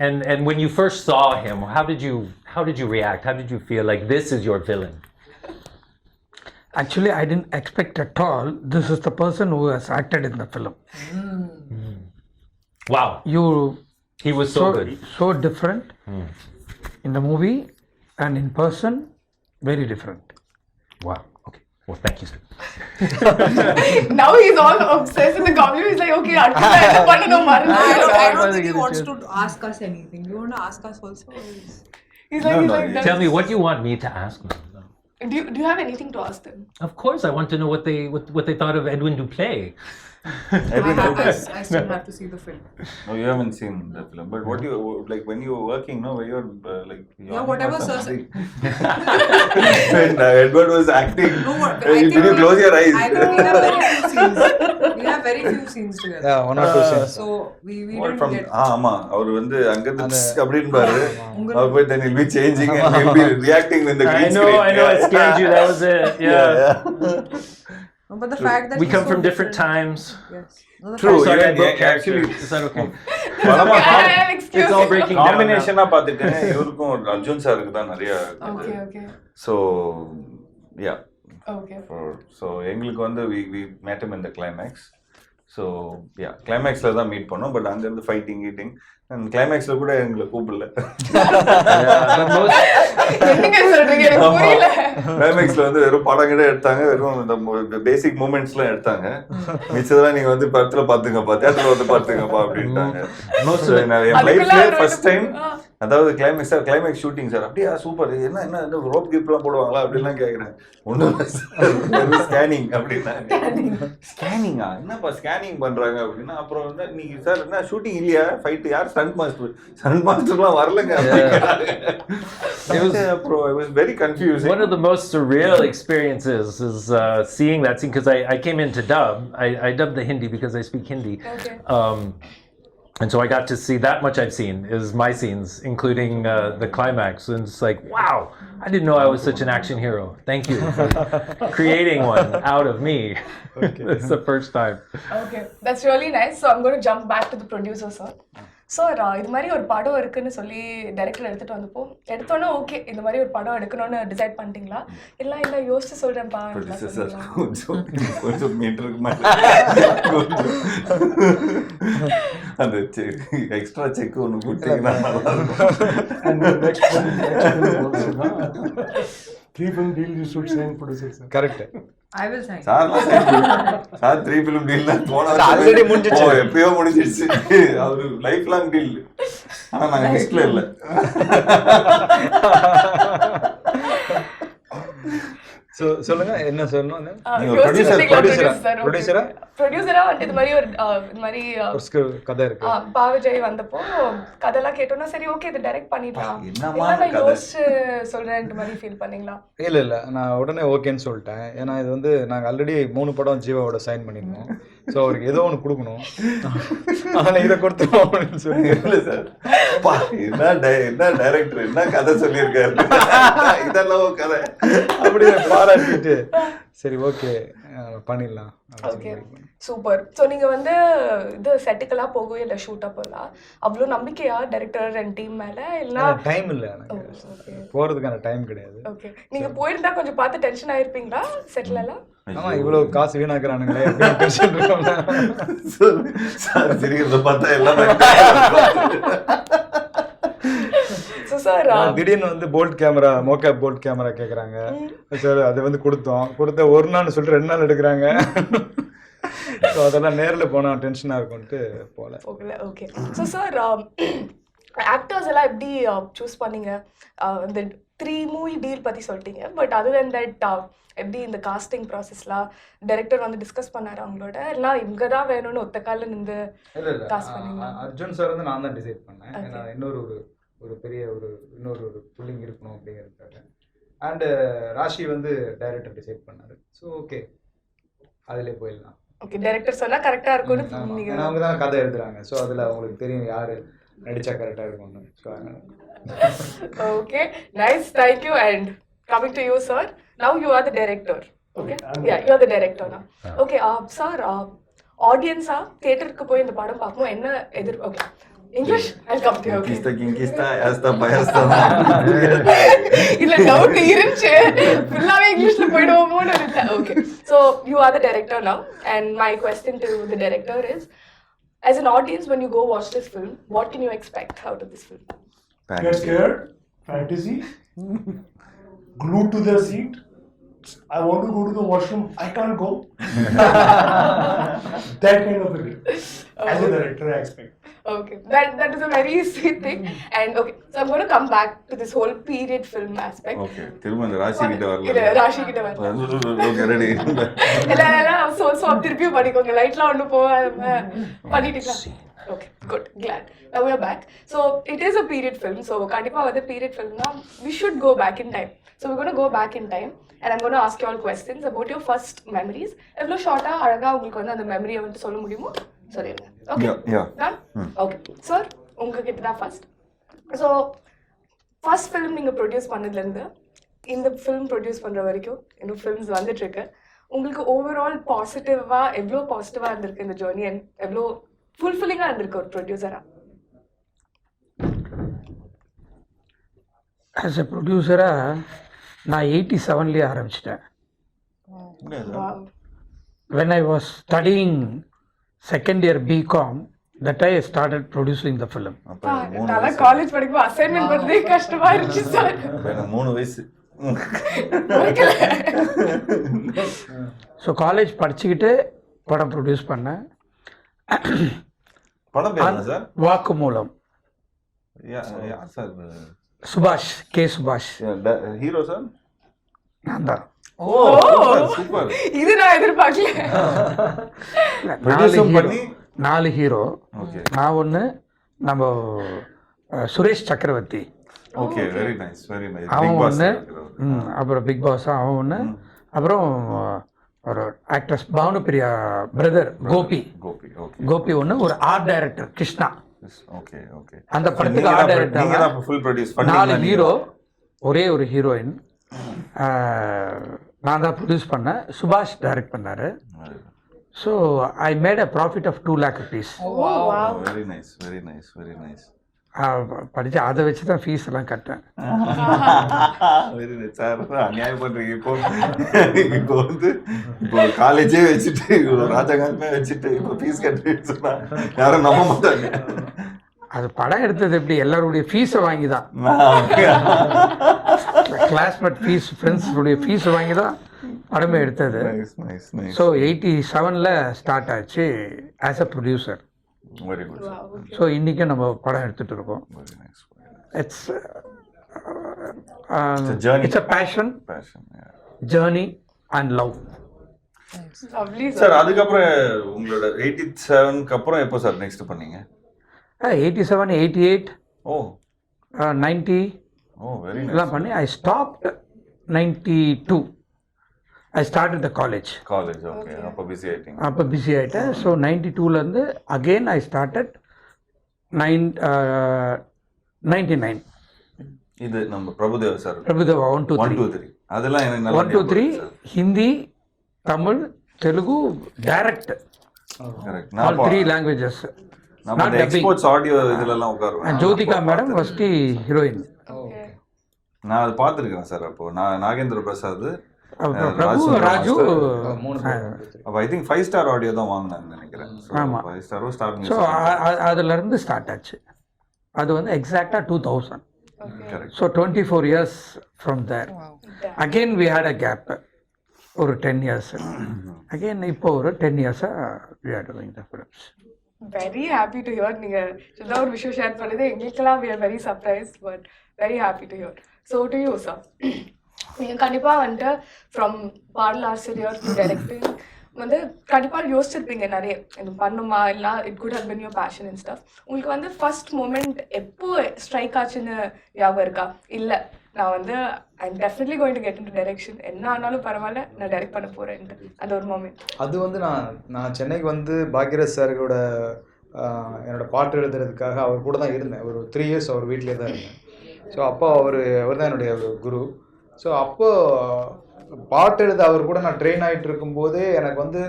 And when you first saw him, how did you react? How did you feel like this is your villain? Actually, I didn't expect at all this is the person who has acted in the film. Wow, he was so good. So different in the movie and in person, very different. Wow. Okay. Well, thank you, sir. Now he's all obsessed with the comedy. He's like, okay, I don't know. I don't think he wants to ask us anything. You want to ask us also? He's like, No, that. Tell me what you want me to ask him. Do you have anything to ask them? Of course, I want to know what they thought of Edwin Duplay. I still have to see the film. No, you haven't seen the film. But what you like when you were working, no, when you were like Yeah, whatever, sir. when Edward was acting, No, what? did you close your eyes? I think we have very few scenes. We have very few scenes together. Yeah, 1 or 2 scenes. So we What didn't from get. ஆமா அவர் வந்து அங்க இருந்து அப்படின்னு பாரு அவர் போய் then he'll be changing and he'll be reacting with the green screen. I know, I scared you. That was it. Yeah. No, but the fact that We he's come so from different different- times. Yes. No, the True. fact- Sorry, I even- broke actually, character. Is that okay? படமா Excuse It's all me. breaking down now. காம்பினேஷனா பாத்துட்டேன் இவருக்கும் அர்ஜுன் சாருக்கு தான் நிறைய Okay. so yeah Okay. so எங்களுக்கு வந்து we met him in the climax. So yeah, climaxல தான் meet பண்ணோம் பட் அங்க இருந்து ஃபைட்டிங் கீட்டிங் அண்ட் கிளைமேக்ஸ்ல கூட எங்களை கூப்பிடல. என்னங்க சொல்றீங்க எனக்கு புரியல. கிளைமேக்ஸ்ல வந்து வெறும் படம் கிட்ட எடுத்தாங்க, வெறும் இந்த பேசிக் மூமெண்ட்ஸ்லாம் எடுத்தாங்க. மிச்சதெல்லாம் நீங்க வந்து படத்துல பாத்துங்கப்பா, தியேட்டர்ல வந்து பாத்துங்கப்பா அப்படின்ட்டாங்க. என் லைஃப்ல ஃபர்ஸ்ட் டைம் அதாவது கிளைமேக்ஸ் ஷூட்டிங் சார் அப்படியா சூப்பர், என்ன ரோப் கிப்லாம் போடுவாங்களா அப்படின்லாம் கேட்குறேன். ஒன்றும் ஸ்கேனிங் அப்படின்னாங்க. ஸ்கேனிங்கா என்னப்பா ஸ்கேனிங் பண்றாங்க அப்படின்னா அப்புறம் வந்து நீங்க சார் என்ன ஷூட்டிங் இல்லையா ஃபைட் யார் ஸ்டண்ட் மாஸ்டர்லாம் வரலங்க அப்புறம் I was very confusing. One of the most surreal experiences is seeing that scene because I came in to dub. I dubbed the Hindi because I speak Hindi. Okay. And so I got to see that much I've seen is my scenes, including the climax. And it's like, wow, I didn't know I was such an action hero. Thank you for creating one out of me. Okay. It's the first time. Okay, that's really nice. So I'm going to jump back to the producer, sir. Sir இது மாதிரி ஒரு படம் இருக்குன்னு சொல்லி director எடுத்துட்டு வந்தப்போ எடுத்தோன்னே okay இந்த மாதிரி ஒரு படம் எடுக்கணும்னு டிசைட் பண்ணிட்டீங்களா? இல்லை யோசிச்சு சொல்றேன்ப்பா. கொஞ்சம் மீட்டருக்கு மேல அந்த எக்ஸ்ட்ரா செக் ஒன்று கொடுத்தீங்கன்னா நல்லா இருக்கும். 3 film deal you should sign producer sir. Correct. I will sign. Sir 3 film deal தான் போன ஆல்ரெடி முடிஞ்சிச்சு. எப்பயோ முடிஞ்சிடுச்சு. அவரு லைஃப் லாங் டீல். ஆனா நாங்க லிஸ்ட்ல இல்ல. சொல்லுங்க என்ன சொல்லணும்? ப்ரொடியூசரா வந்து இது மாதிரி ஒரு கதை இருக்கு. பாவிஜய் வந்தப்போ கதைலாம் கேட்டோம்னா சரி ஓகே இது டைரக்ட் பண்ணிடலாம் நான் யோசிச்சு சொல்றேன் மாதிரி ஃபீல் பண்ணீங்களா? இல்ல நான் உடனே ஓகேன்னு சொல்லிட்டேன். ஏன்னா இது வந்து நாங்க ஆல்ரெடி 3 படம் ஜீவாவோட சைன் பண்ணிருந்தோம். ஸோ அவருக்கு ஏதோ ஒன்று கொடுக்கணும், அதனால இதை கொடுத்துருவோம் அப்படின்னு சொல்லி. இல்லை சார் என்ன டைரக்டர் என்ன கதை சொல்லியிருக்காரு இதெல்லாம் கதை அப்படியே பாராட்டிட்டு சரி ஓகே பண்ணிடலாம். Okay super. ஸோ நீங்க வந்து இது செட்டுக்கெல்லாம் போகவே இல்லை ஷூட் அப்போலாம் அவ்வளோ நம்பிக்கையா டைரக்டர் அண்ட் டீம் மேல? இல்லைன்னா டைம் இல்லை எனக்கு போறதுக்கான டைம் கிடையாது. ஓகே நீங்க போயிருந்தா கொஞ்சம் பார்த்து டென்ஷன் ஆயிருப்பீங்களா செட்ல எல்லாம்? ஆமா இவ்வளவு காசு வீணாக்குறானுங்களே பார்த்தா எல்லாமே திடீர்னு வந்து போல்ட் கேமரா மோகேப் போல்ட் கேமரா கேக்குறாங்க சார். அது வந்து கொடுத்த ஒரு நாள் சொல்லிட்டு 2 நாள் எடுக்கிறாங்க. ஸோ அதெல்லாம் நேரில் போனால் டென்ஷனாக இருக்கும்ட்டு போகல. ஓகே ஸோ சார் ஆக்டர்ஸ் எல்லாம் எப்படி சூஸ் பண்ணீங்க? இந்த 3 மூவி டீல் பற்றி சொல்லிட்டீங்க, பட் அதர் தென் தட் எப்படி இந்த காஸ்டிங் ப்ராசஸ்லாம் டைரக்டர் வந்து டிஸ்கஸ் பண்ணாரு அவங்களோட? இல்லை இவங்க தான் வேணும்னு ஒத்த காலில் நின்று காஸ்ட் பண்ணீங்க? அர்ஜுன் சார் வந்து நான் தான் டிசைட் பண்ணேன். ஏன்னா ஒரு பெரிய இன்னொரு புல்லிங் இருக்கணும் அப்படிங்கிறதுக்காக. அண்டு ராஷி வந்து டைரக்டர் டிசைட் பண்ணாரு. ஸோ ஓகே அதிலே போயிடலாம். ஓகே டைரக்டர் சொன்னால் கரெக்டாக இருக்கும்னு நீங்கள் அவங்க தான் கதை எழுதுறாங்க. ஸோ அதில் அவங்களுக்கு தெரியும் யார் நடிச்சா கரெக்டாக இருக்கும்னு. So okay nice, thank you. And coming to you sir, now you are the director. Okay yeah, you are the director now. Okay sir audience theater ku poi indha padam paakmo enna edir okay English I'll come to you. Okay kista yasta bayasta illa doubt irunche fullave English la poiduvomo nu illa. Okay so you are the director now and my question to the director is, as an audience when you go watch this film, what can you expect out of this film? Get scared, fantasy, glued to the seat, I want to go to the washroom, I can't go. That kind of a thing. As a director, I expect. Okay, that is a very sweet thing. And okay, so I'm going to come back to this whole period film aspect. Okay திரும்ப இந்த ராசி கிட்ட இல்ல, வரல. ராஷி கிட்ட வரல. Okay ready. எல்லாம் so திருப்பியும் பண்ணிக்கோங்க, லைட்லாம் ஒன்றும் போகாம பண்ணிட்டீங்களா? Okay, good, glad. Now we are back. So it is a period film. So கண்டிப்பா வந்து period film na we should go back in time. So we're going to go back in time and I'm going to ask you all questions about your first memories. எவ்வளோ ஷார்ட்டா அழகா உங்களுக்கு வந்து அந்த மெமரியை வந்து சொல்ல முடியுமோ சொல்லிடுங்க. Okay? Yeah. Done? Okay. Sir, உங்ககிட்ட தான் ஃபர்ஸ்ட். ஸோ ஃபர்ஸ்ட் ஃபிலிம் நீங்கள் ப்ரொடியூஸ் பண்ணதுலேருந்து இந்த ஃபிலிம் ப்ரொடியூஸ் பண்ணுற வரைக்கும் இன்னும் ஃபிலிம்ஸ் வந்துட்டுருக்கு. உங்களுக்கு ஓவரால் பாசிட்டிவாக எவ்வளோ பாசிட்டிவாக இருந்திருக்கு இந்த ஜேர்னி அண்ட் எவ்வளோ ஃபுல்ஃபில்லிங்காக இருந்திருக்கு ஒரு ப்ரொடியூசராக? ஆஸ் எ ப்ரொடியூசராக நான் 87லேயே ஆரம்பிச்சிட்டேன். When I was studying second year BCom, that I started producing the film. நல்லா காலேஜ் படிக்கும்போது அசைன்மெண்ட் பண்ணுறதே கஷ்டமாக இருந்துச்சு சார். 3 வயசு. ஸோ காலேஜ் படிச்சுக்கிட்டு படம் ப்ரொடியூஸ் பண்ணேன். படம் பேர் என்ன சார்? வாக்குமூலம். யார் சார்? சுபாஷ், கே சுபாஷ். Hero sir? நான் தான். ஓ சூப்பர். இது நான் எதிர்பார்க்கல. ப்ரொடியூஸ் பண்ணி 4 ஹீரோ. ஓகே. நான் ஒன்று, நம்ம சுரேஷ் சக்கரவர்த்தி okay, very nice very nice. அவன் ஒன்று, அப்புறம் பிக் பாஸ் அவன் ஒன்று, அப்புறம் ஒரு ஆக்ட்ரஸ் பானுபிரியா பிரதர் கோபி கோபி ஒன்று, ஒரு art director Krishna. Okay okay. அந்த படத்துக்கு art director. Full produce 4 hero, ஒரே ஒரு ஹீரோயின். நான் தான் ப்ரொடியூஸ் பண்ணேன், சுபாஷ் டைரக்ட் பண்ணார். So I made a profit of 2 lakh rupees. Very nice very nice very nice. படித்து அதை வச்சு தான் ஃபீஸ் எல்லாம் கட்டேன். Very nice sir. அநியாயம் பண்ணுறீங்க. இப்போ வந்து இப்போ காலேஜே வச்சுட்டு ராஜகாந்தமே வச்சுட்டு இப்போ ஃபீஸ் கட்டுறேன்னு சொன்னால் யாரும் நம்ப மாட்டாங்க. அது படம் எடுத்தது எப்படி, எல்லாருடைய ஃபீஸை வாங்கி தான், கிளாஸ்மேட் ஃபீஸ், ஃப்ரெண்ட்ஸுடைய ஃபீஸை வாங்கி தான் படமே எடுத்தது. ஸோ 87ல் ஸ்டார்ட் ஆச்சு as a producer. Very good. So இன்றைக்கும் நம்ம படம் எடுத்துகிட்டு இருக்கோம். It's it's a fashion, journey and love. Sir அதுக்கப்புறம் உங்களோட 87க்கு அப்புறம் எப்போ சார் நெக்ஸ்ட் பண்ணீங்க? 87, 88, ஓ 90 வெரி நைஸ் எல்லாம் பண்ணி I stopped 92. I started the college. Okay. அப்போ பிஸி ஆகிட்டீங்க. அப்போ பிஸி ஆகிட்டேன். ஸோ 92லேருந்து அகெயின் ஐ ஸ்டார்டட் 99. இது நம்ம பிரபுதேவா சார். பிரபுதேவா 1 2 3 அதெல்லாம் எனக்கு நல்லா 1 2 3 Hindi, Tamil, Telugu direct. Correct. All 3 languages. நம்ம அந்த எக்ஸ்போர்ட்ஸ் ஆடியோ இதெல்லாம் உட்காருவேன். Jyothika madam first heroine. நான் அது பார்த்துருக்கேன் சார். அப்போ நாகேந்திர பிரசாத், பிரபு, ராஜு. அப்போ ஐ திங்க் 5 ஸ்டார் ஆடியோ தான் வாங்கினாங்க நினைக்கிறேன். ஆமாம், 5 ஸ்டாரோ ஸ்டார்டிங். ஸோ அதுலேருந்து ஸ்டார்ட் ஆச்சு. அது வந்து எக்ஸாக்டாக 2000. Correct. So 24 years from there. Again we had a gap ஒரு 10 years. அகெயின் இப்போ ஒரு 10 years-ஆக we are doing the films. Very happy to hear. நீங்கள் சின்னதாக ஒரு விஷயம் ஷேர் பண்ணது எங்களுக்கெல்லாம் we are very surprise but very happy to hear. So to you sir, நீங்கள் கண்டிப்பாக வந்துட்டு ஃப்ரம் பாடல் ஆசிரியர் டு டைரக்டிங் வந்து கண்டிப்பாக யோசிச்சிருப்பீங்க நிறைய, இது பண்ணுமா இல்லை it good how been your passion and stuff. உங்களுக்கு வந்து ஃபர்ஸ்ட் மூமெண்ட் எப்போ ஸ்ட்ரைக் ஆச்சுன்னு ஞாபகம் இருக்கா? இல்லை நான் வந்து I am definitely going to get in to direction, என்ன ஆனாலும் பரவாயில்ல நான் டைரக்ட் பண்ண போகிறேன்ட்டு அந்த ஒரு மூமெண்ட்? அது வந்து நான் சென்னைக்கு வந்து பாக்யராஜ் சாரோட என்னோட பாட்டு எழுதுறதுக்காக அவர் கூட தான் இருந்தேன். ஒரு 3 years அவர் வீட்டிலே தான் இருந்தேன். ஸோ அப்போ அவர் தான் என்னுடைய ஒரு குரு. ஸோ அப்போது பாட்டு எழுத அவர் கூட நான் ட்ரெயின் ஆகிட்டு இருக்கும்போதே எனக்கு வந்து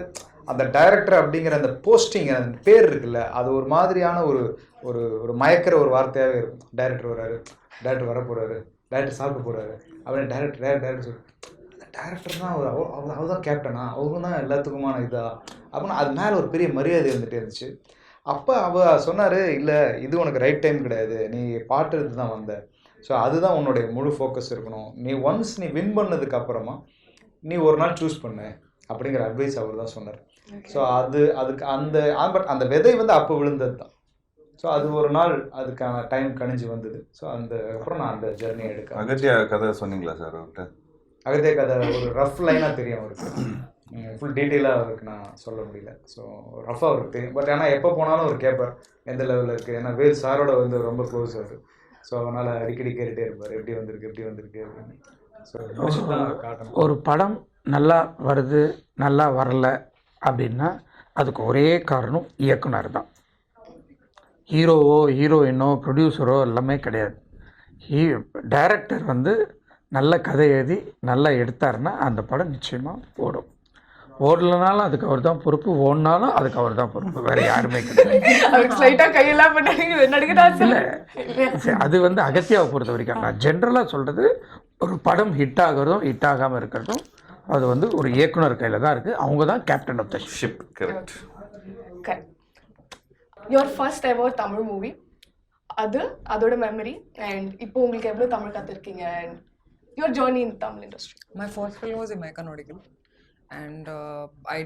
அந்த டைரக்டர் அப்படிங்கிற அந்த போஸ்டிங், அந்த பேர் இருக்குல்ல, அது ஒரு மாதிரியான ஒரு ஒரு ஒரு மயக்கிற ஒரு வார்த்தையாகவே இருக்கும். டைரக்டர் வர்றாரு, டைரக்டர் வர போகிறாரு, டைரக்டர் சாப்பிட போகிறாரு அப்படின்னு டைரக்டர் சொல்லி, டைரக்டர் தான் அவர் தான் கேப்டனா, அவங்க தான் எல்லாத்துக்குமான இதா அப்படின்னா அது மேலே ஒரு பெரிய மரியாதை வந்துட்டே இருந்துச்சு. அப்போ அவர் சொன்னார், இல்லை இது உனக்கு ரைட் டைம் கிடையாது, நீ பாட்டு எழுது தான் வந்த, ஸோ அதுதான் உன்னுடைய முழு ஃபோக்கஸ் இருக்கணும். நீ ஒன்ஸ் நீ வின் பண்ணதுக்கு அப்புறமா நீ ஒரு நாள் சூஸ் பண்ணு அப்படிங்கிற அட்வைஸ் அவர் தான் சொன்னார். ஸோ அதுக்கு பட் அந்த விதை வந்து அப்போ விழுந்தது தான். ஸோ அது ஒரு நாள் அதுக்கான டைம் கணிஞ்சு வந்தது. ஸோ அப்புறம் நான் அந்த ஜெர்னி எடுக்க அகத்தியா கதை சொன்னீங்களா சார் அவர்கிட்ட? அகத்தியா கதை ஒரு ரஃப் லைனாக தெரியும் அவருக்கு, ஃபுல் டீட்டெயிலாக அவருக்கு நான் சொல்ல முடியல. ஸோ ரஃபாக அவருக்கு தெரியும். பட் ஆனால் எப்போ போனாலும் அவர் கேட்பார் எந்த லெவலில் இருக்குது. ஏன்னா வேல் சாரோட வந்து ரொம்ப க்ளோஸ் அவர். ஸோ அதனால் அடிக்கடி கேட்டுகிட்டே இருப்பார் எப்படி வந்திருக்கு அப்படின்னு. ஸோ காட்டணும். ஒரு படம் நல்லா வருது நல்லா வரல அப்படின்னா அதுக்கு ஒரே காரணம் இயக்குனர் தான். ஹீரோவோ ஹீரோயினோ ப்ரொடியூசரோ எல்லாமே கிடையாது. டைரக்டர் வந்து நல்ல கதை எழுதி நல்லா எடுத்தாருன்னா அந்த படம் நிச்சயமாக ஓடும். ஓடலனாலும் அதுக்கு அவர் தான் பொறுப்பு, ஓடினாலும் அதுக்கு அவர் தான் பொறுப்பு, வேறு யாருமே கிடையாது. இல்லை, அது வந்து அகத்தியாவை பொறுத்த வரைக்கும் நான் ஜென்ரலாக சொல்கிறது, ஒரு படம் ஹிட் ஆகிறதும் ஹிட் ஆகாமல் இருக்கிறதும் அது வந்து ஒரு இயக்குனர் கையில் தான் இருக்குது. அவங்க தான் captain of the ship. Correct. Your first ever Tamil movie, அதோட மெமரி, அண்ட் இப்போ உங்களுக்கு எவ்வளோ தமிழ் கற்றுருக்கீங்க, and your journey in Tamil industry. My first film was American Audible, and I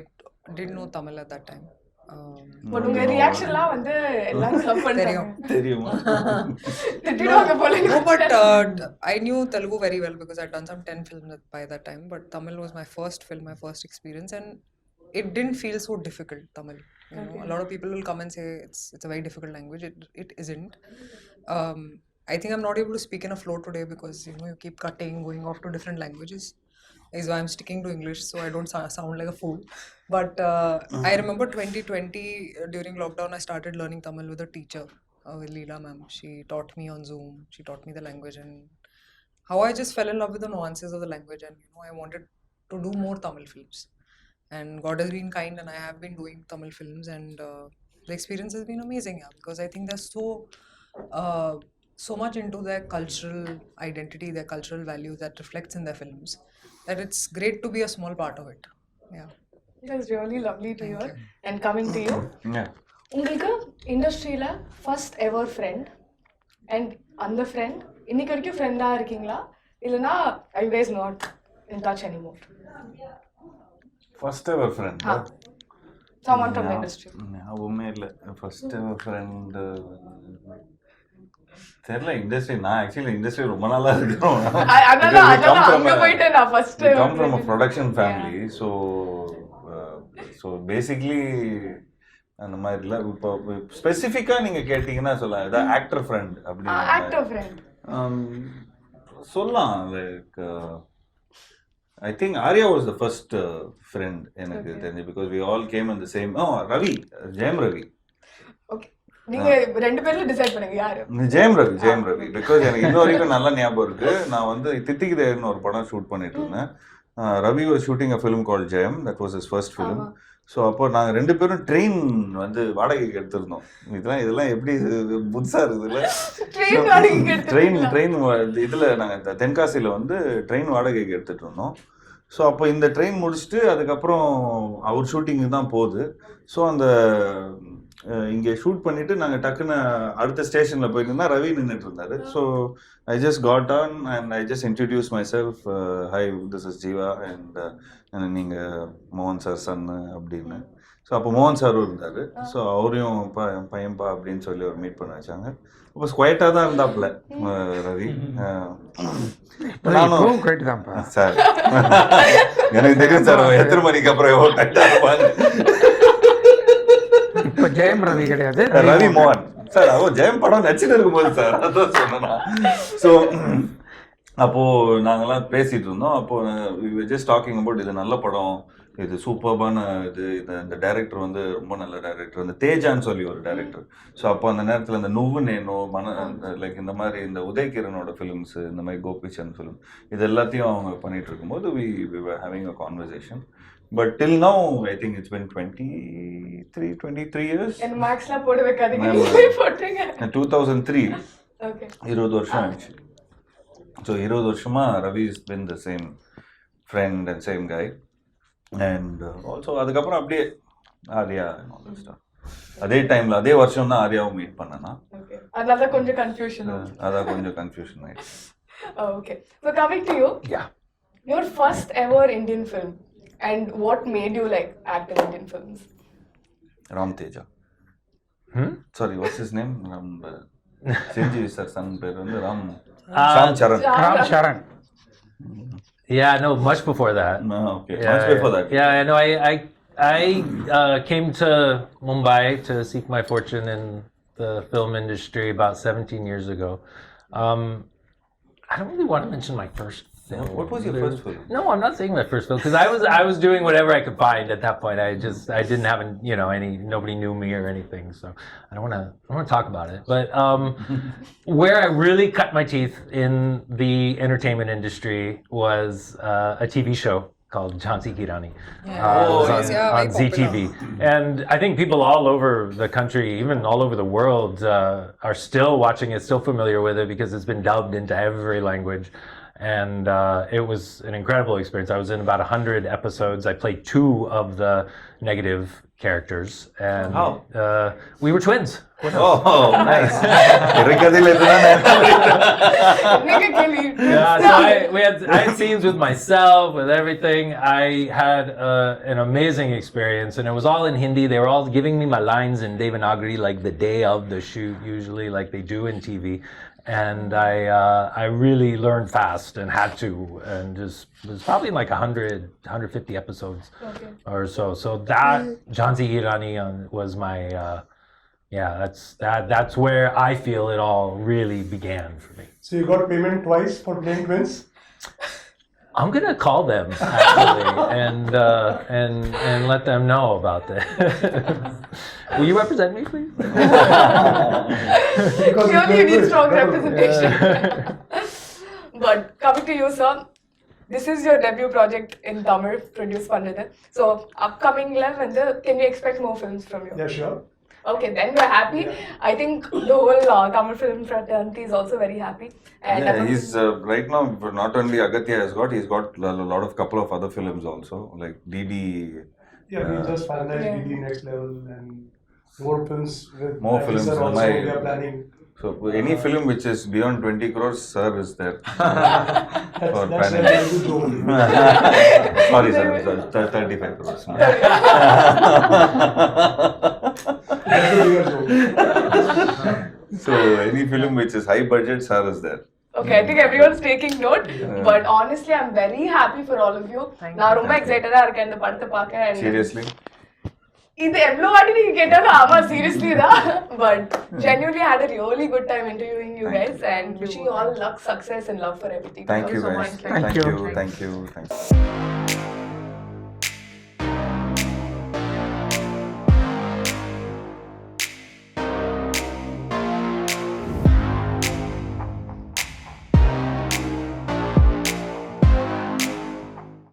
didn't know Tamil at that time. But உங்க ரியாக்ஷன்லாம் வந்து எல்லாம் sub பண்றாங்க. தெரியுமா? திட்டிடுவாங்க போல. No, but I knew Telugu very well because I'd done some 10 films by that time. But Tamil was my first film, my first experience, and it didn't feel so difficult. Tamil, you know, a lot of people will come and say it's a very difficult language. It isn't. I think I'm not able to speak in a flow today because you know you keep cutting, going off to different languages. Is why I'm sticking to English so I don't sound like a fool. But I remember 2020 during lockdown I started learning Tamil with a teacher, with Leela ma'am. She taught me on Zoom. She taught me the language and how I just fell in love with the nuances of the language, and you know I wanted to do more Tamil films. And God has been kind and I have been doing Tamil films, and the experience has been amazing, yeah, because I think they're so much into their cultural identity, their cultural values that reflects in their films, that it's great to be a small part of it. Yeah. That's really lovely to hear. And coming to you, Yeah. உங்களுக்கு இண்டஸ்ட்ரியில first ever friend, and அந்த friend இன்னைக்கு வரைக்கும் ஃப்ரெண்டாக இருக்கீங்களா, இல்லைனா I guess not in touch anymore? First ever friend someone from the industry. ஞாபகமே இல்லை. ஃபர்ஸ்ட் எவர் ஃப்ரெண்ட் தெரியல. இண்டஸ்ட்ரி, நான் ஆக்சுவலி இண்டஸ்ட்ரி ரொம்ப நாளா இருக்கிறோம். Come from a production family. So basically அந்த மாதிரி இல்லை. இப்போ ஸ்பெசிஃபிக்காக நீங்கள் கேட்டிங்கன்னா சொல்லலாம், ஏதாவது ஆக்டர் ஃப்ரெண்ட் அப்படின்னு சொல்லலாம். Like I think Arya was the first friend எனக்கு தெரிஞ்சு, because we all came in the same. Ravi, Jayam Ravi. நீங்க ரெண்டு பேர்ல டிசைட் பண்ணுங்க யாரு. ஜெயம் ரவி பிகாஸ் எனக்கு இன்ன வரைக்கும் நல்ல ஞாபகம் இருக்கு. நான் வந்து தித்திக்கு தேர்னு ஒரு படம் ஷூட் பண்ணிட்டு இருந்தேன். Ravi was shooting a film call Jayam. That was his first film. So அப்போ நாங்கள் ரெண்டு பேரும் ட்ரெயின் வந்து வாடகைக்கு எடுத்திருந்தோம். இதெல்லாம் எப்படி புதுசாக இருக்குதுல்ல. ட்ரெயின் இதில் நாங்கள் தென்காசியில் வந்து ட்ரெயின் வாடகைக்கு எடுத்துகிட்டு இருந்தோம். ஸோ அப்போ இந்த ட்ரெயின் முடிச்சுட்டு அதுக்கப்புறம் அவர் ஷூட்டிங்கு தான் போகுது. ஸோ அந்த இங்கே ஷூட் பண்ணிவிட்டு நாங்கள் டக்குன்னு அடுத்த ஸ்டேஷனில் போயிருந்தா ரவி நின்றுட்டு இருந்தார். So I just got on and I just introduce my self. High, this is Jeeva, and நீங்கள் மோகன் சார் சன்னு அப்படின்னு. ஸோ அப்போ மோகன் சாரும் இருந்தார். ஸோ அவரையும் பையன்பா அப்படின்னு சொல்லி அவர் மீட் பண்ண வச்சாங்க. இப்போ ஸ்குவைட்டாக தான் இருந்தாப்புல ரவி. நானும் சார் எனக்கு தெரியும் சார் எத்தனை மணிக்கு அப்புறம் டைட்டாக இருப்பாங்க. இப்போ ஜெயம் ரவி கிடையாது, ரவி மோகன் சார். அவன் ஜெயம் படம் நச்சுன்னு இருக்கும்போது சார் அதான் சொன்னா. ஸோ அப்போது நாங்கள்லாம் பேசிகிட்டு இருந்தோம். அப்போது ஜஸ்ட் டாக்கிங் அபவுட் இது நல்ல படம், இது சூப்பர்பான இந்த டைரக்டர் வந்து ரொம்ப நல்ல டைரக்டர், இந்த தேஜான்னு சொல்லி ஒரு டைரக்டர். ஸோ அப்போ அந்த நேரத்தில் இந்த நுவ்வு நேனோ லைக் இந்த மாதிரி இந்த உதயகிரனோட ஃபிலிம்ஸு, இந்த மாதிரி கோபிச்சந்த் ஃபிலிம், இது எல்லாத்தையும் அவங்க பண்ணிகிட்டு இருக்கும்போது we were having a conversation. But till now, I think it's been 23 years. And Maxla போடு வைக்காதீங்க, நீங்களே போட்றீங்க. 2003. Okay. 20 வருஷம் ஆச்சு. So 20 வருஷமா Ravi has been the same friend and same guy. And also அதுக்கப்புறம் அப்படியே Arya and all that stuff. அதே டைம்ல அதே வருஷம் தான் ஆர்யாவும் மீட் பண்ணனா. Okay. அதனால கொஞ்சம் கன்ஃபியூஷன். அதான் கொஞ்சம் கன்ஃபியூஷன் ஆயிடுச்சு. Okay. So coming to you. Yeah. Your first ever Indian film, and what made you like act in Indian films? Ram Teja. Sorry, what's his name? Ram. Chiranjeevi sir son பேர் வந்து Ram. Shyam Charan. Ram Charan. Yeah, no, much before that. No, okay. Yeah, Much before that. Yeah, I know. I came to Mumbai to seek my fortune in the film industry about 17 years ago. I don't really want to mention my first film. What was your first film? No, I'm not saying my first film because I was doing whatever I could find at that point. I didn't have nobody knew me or anything, so I don't want to talk about it. But where I really cut my teeth in the entertainment industry was a TV show called Jhansi Ki Rani. On ZTV. And I think people all over the country, even all over the world, are still watching it, still familiar with it because it's been dubbed into every language. And it was an incredible experience. I was in about 100 episodes. I played 2 of the negative characters. And we were twins. Oh, nice. இறக்கதில் இதுதானே. Yeah, so I had scenes with myself, with everything. I had an amazing experience, and it was all in Hindi. They were all giving me my lines in Devanagari like the day of the shoot, usually like they do in TV. And I really learned fast and had to, and just it was probably like 150 episodes or so. So that Jhansi Ki Rani was my that's where I feel it all really began for me. So you got payment twice for playing twins? I'm gonna call them actually and let them know about that. Will you represent me, please? Clearly, you need strong representation. But coming to you, sir, this is your debut project in Tamil, produced Pannadhu. So upcoming level, can we expect more films from you? Yeah, sure. Okay, then we're happy. I think the whole Tamil film fraternity is also very happy. And Yeah, he's right now not only Agathiyaa he's got a lot of couple of other films also, like DD. Yeah, we just finalized DD Next Level and more films. With More Ravi films sir in also my- we are planning. So any film which is beyond 20 crores, sir is there. For That's planning. a very good role. Sorry, sir, 35 crores. That's a bigger role. So any film which is high budget, sir is there. okay, I think everyone's taking note. But honestly, I'm very happy for all of you. நான் ரொம்ப எக்ஸைட்டடா இருக்கேன் இந்த படத்தை பார்க்க. And Seriously? இது எவ்வளவு வாட்டி நீங்க கேட்டாலும் ஆமா சீரியஸ்லி தான். But genuinely had a really good time interviewing you guys and wishing you all luck, success and love for everything. Thank you so guys. much. Thank you. Thank you.